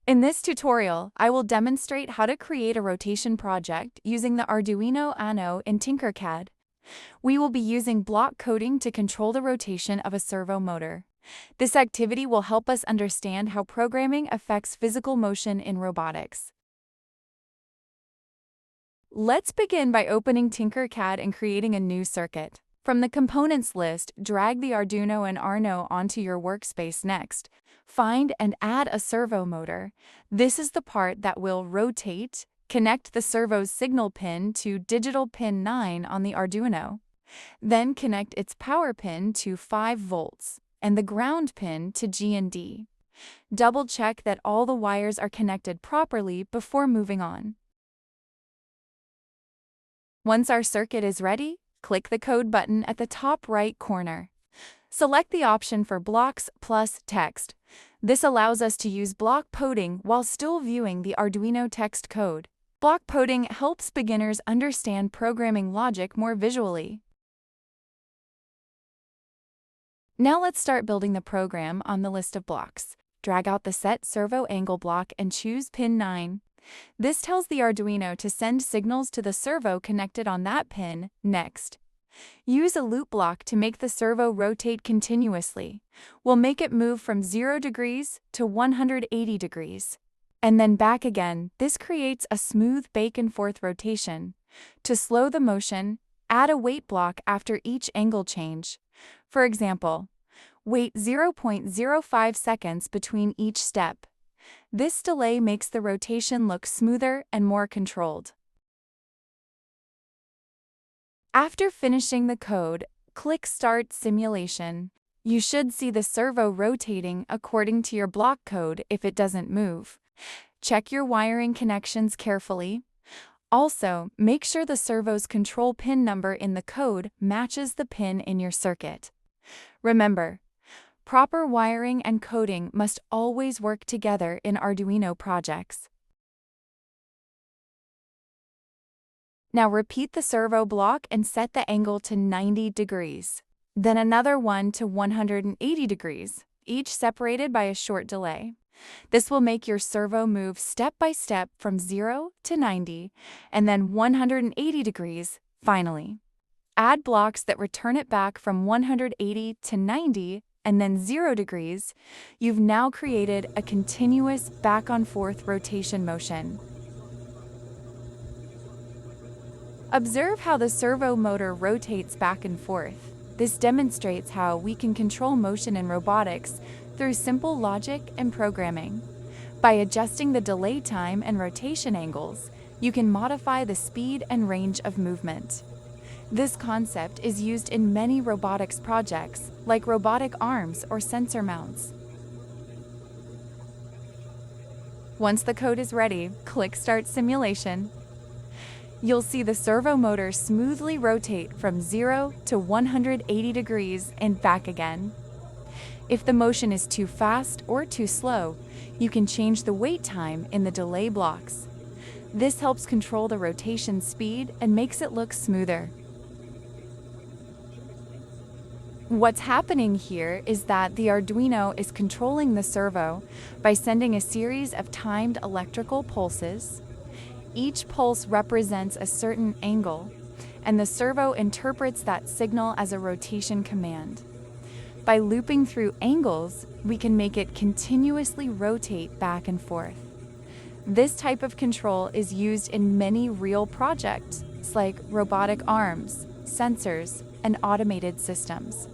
In this tutorial, I will demonstrate how to create a rotation project using the Arduino Uno in Tinkercad. We will be using block coding to control the rotation of a servo motor. This activity will help us understand how programming affects physical motion in robotics. Let's begin by opening Tinkercad and creating a new circuit. From the components list, drag the Arduino and Uno onto your workspace next. Find and add a servo motor. This is the part that will rotate. Connect the servo's signal pin to digital pin 9 on the Arduino. Then connect its power pin to 5 volts and the ground pin to G&D. Double-check that all the wires are connected properly before moving on. Once our circuit is ready, click the Code button at the top right corner. Select the option for Blocks plus Text. This allows us to use block coding while still viewing the Arduino text code. Block coding helps beginners understand programming logic more visually. Now let's start building the program on the list of blocks. Drag out the Set Servo Angle block and choose pin 9. This tells the Arduino to send signals to the servo connected on that pin. Next, use a loop block to make the servo rotate continuously. We'll make it move from 0 degrees to 180 degrees. And then back again. This creates a smooth back-and-forth rotation. To slow the motion, add a wait block after each angle change. For example, wait 0.05 seconds between each step. This delay makes the rotation look smoother and more controlled. After finishing the code, click Start Simulation. You should see the servo rotating according to your block code if it doesn't move. Check your wiring connections carefully. Also, make sure the servo's control pin number in the code matches the pin in your circuit. Remember, proper wiring and coding must always work together in Arduino projects. Now repeat the servo block and set the angle to 90 degrees. Then another one to 180 degrees, each separated by a short delay. This will make your servo move step by step from 0 to 90 and then 180 degrees finally. Add blocks that return it back from 180 to 90 and then 0 degrees. You've now created a continuous back-and-forth rotation motion. Observe how the servo motor rotates back and forth. This demonstrates how we can control motion in robotics through simple logic and programming. By adjusting the delay time and rotation angles, you can modify the speed and range of movement. This concept is used in many robotics projects, like robotic arms or sensor mounts. Once the code is ready, click Start Simulation. You'll see the servo motor smoothly rotate from 0 to 180 degrees and back again. If the motion is too fast or too slow, you can change the wait time in the delay blocks. This helps control the rotation speed and makes it look smoother. What's happening here is that the Arduino is controlling the servo by sending a series of timed electrical pulses. Each pulse represents a certain angle, and the servo interprets that signal as a rotation command. By looping through angles, we can make it continuously rotate back and forth. This type of control is used in many real projects, like robotic arms, sensors, and automated systems.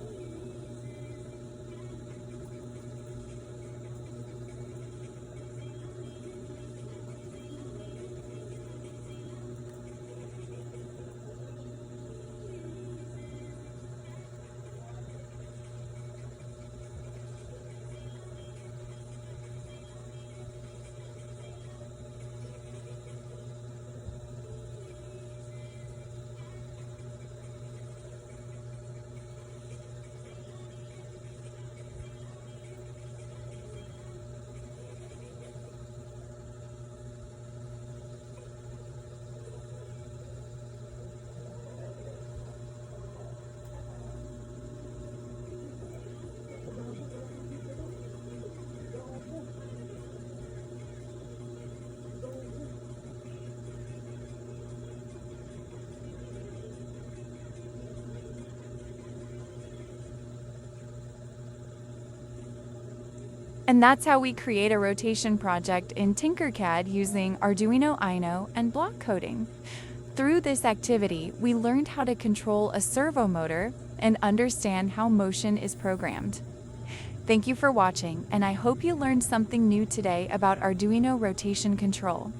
And that's how we create a rotation project in Tinkercad using Arduino Ino and block coding. Through this activity, we learned how to control a servo motor and understand how motion is programmed. Thank you for watching, and I hope you learned something new today about Arduino rotation control.